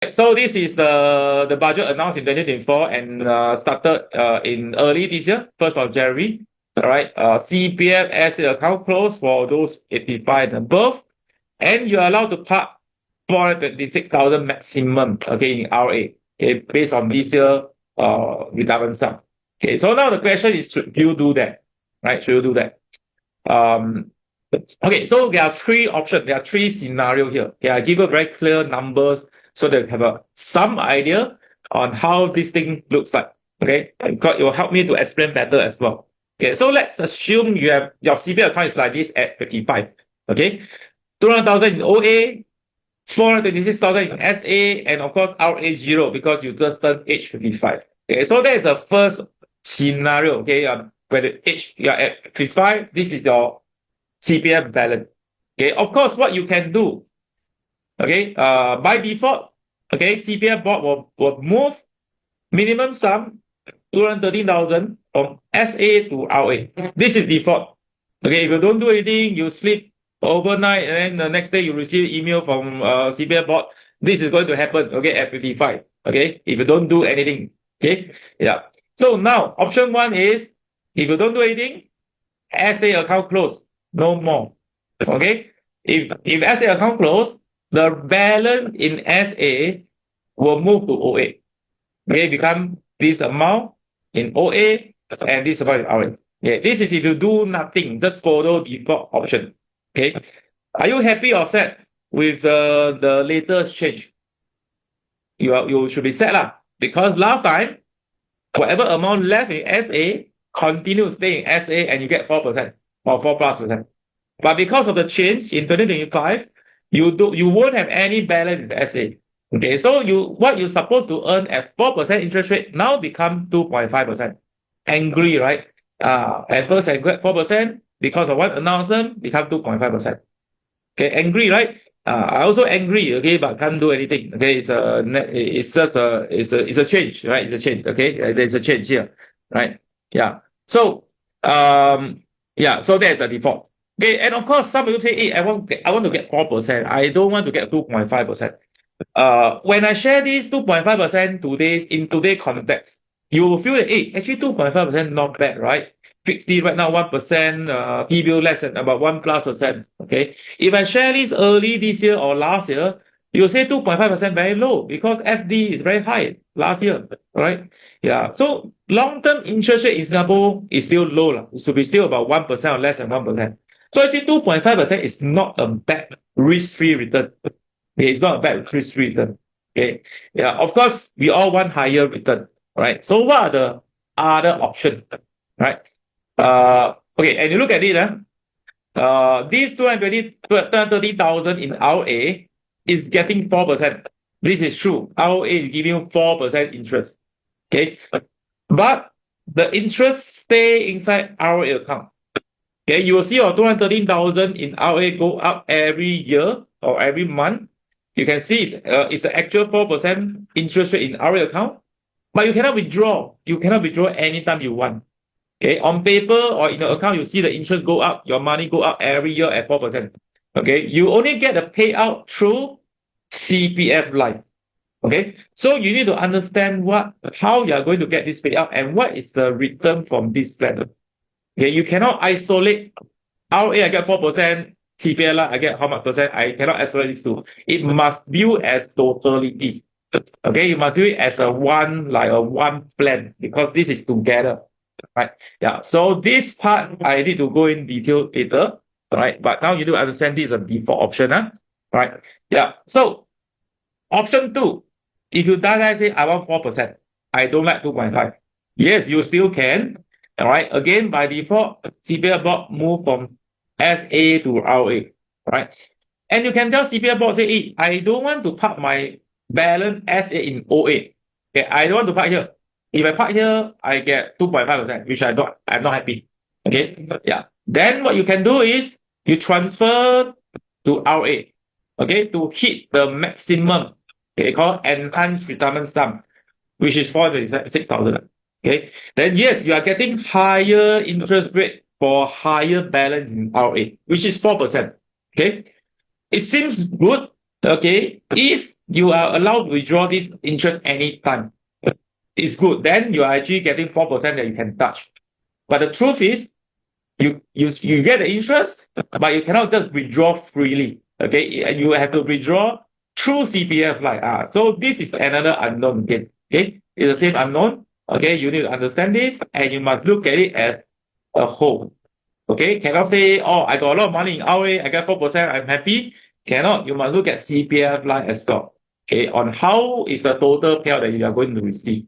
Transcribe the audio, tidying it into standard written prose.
So this is the budget announced in 2024 and started in early this year, 1st of January. All right. CPF asset account close for those 85 and above, and you're allowed to park 426,000 maximum. Okay, in RA. Okay, based on this year retirement sum. Okay, so now the question is, should you do that? Right? Should you do that? Okay, so there are three options. There are three scenarios here. Okay, I give you very clear numbers so that you have some idea on how this thing looks like. Okay, and it will help me to explain better as well. Okay, so let's assume you have your CPF account is like this at 55. Okay, 200,000 in OA, 426,000 in SA, and of course RA 0 because you just turned age 55. Okay, so that is the first scenario. Okay, where the age you are at 55, this is your CPF balance. Okay, of course, what you can do, okay, by default, okay, CPF board will move minimum sum 213,000 from SA to RA. This is default. Okay, if you don't do anything, you sleep overnight, and then the next day you receive email from CPF board. This is going to happen. Okay, at 55. Okay, if you don't do anything. Okay, yeah. So now option one is if you don't do anything, SA account closed. No more. Okay. If SA account closed, the balance in SA will move to OA. Okay, become this amount in OA and this amount in RA. Okay, this is if you do nothing, just follow default option. Okay. Are you happy or sad with the latest change? You should be sad lah. Because last time, whatever amount left in SA, continue to stay in SA and you get 4% or 4+%. But because of the change in 2025, you won't have any balance in the SA. Okay, so what you're supposed to earn at 4% interest rate now become 2.5%. Angry, right? At first I got 4% because of one announcement, become 2.5%. Okay, angry, right? I also angry, okay, but can't do anything. Okay, it's just a change, right? It's a change. Okay, there's a change here, right? Yeah. So so that's the default. Okay, and of course, some people say, hey, I want to get 4%. I don't want to get 2.5%. When I share this 2.5% in today's context, you will feel that, hey, actually 2.5% not bad, right? Fixed D right now 1%, T-bill less than about 1+%. Okay. If I share this early this year or last year, you'll say 2.5% very low because FD is very high last year, right? Yeah. So long-term interest rate in Singapore is still low. It should be still about 1% or less than 1%. So actually 2.5% is not a bad risk-free return. Okay, it's not a bad risk-free return. Okay. Yeah. Of course, we all want higher return, right? So what are the other options, right? Okay, and you look at it, these 230,000 in RA is getting 4%. This is true. RA is giving you 4% interest. Okay. But the interest stay inside RA account. Okay, you will see your 213,000 in RA go up every year or every month. You can see it's the actual 4% interest rate in RA account, but you cannot withdraw. You cannot withdraw anytime you want. Okay, on paper or in the account, you see the interest go up, your money go up every year at 4%. Okay, you only get the payout through CPF LIFE. Okay, so you need to understand how you are going to get this payout and what is the return from this plan. Okay, you cannot isolate RA, I get 4%, CPF LIFE, I get how much percent. I cannot isolate these two. It must view as totality. Okay, you must view it as a one plan because this is together. Right. Yeah. So this part I need to go in detail later. Right. But now you do understand this is a default option. Right. Yeah. So option two, if you say I want 4%, I don't like 2.5. Yes, you still can. All right. Again, by default, CPF board move from SA to RA. Right. And you can tell CPF board say, hey, I don't want to park my balance SA in OA. Okay, I don't want to park here. If I park here, I get 2.5%, which I'm not happy. Okay. Yeah. Then what you can do is you transfer to RA. Okay, to hit the maximum. Okay, called enhanced retirement sum, which is 426,000. Okay. Then yes, you are getting higher interest rate for higher balance in RA, which is 4%. Okay. It seems good. Okay. If you are allowed to withdraw this interest anytime. It's good. Then you are actually getting 4% that you can touch. But the truth is, you get the interest, but you cannot just withdraw freely. Okay, and you have to withdraw through CPF LIFE. So this is another unknown again. Okay, it's the same unknown. Okay, you need to understand this, and you must look at it as a whole. Okay, cannot say, oh, I got a lot of money in RA, I got 4%, I'm happy. Cannot. You must look at CPF LIFE as well. Okay, on how is the total payout that you are going to receive.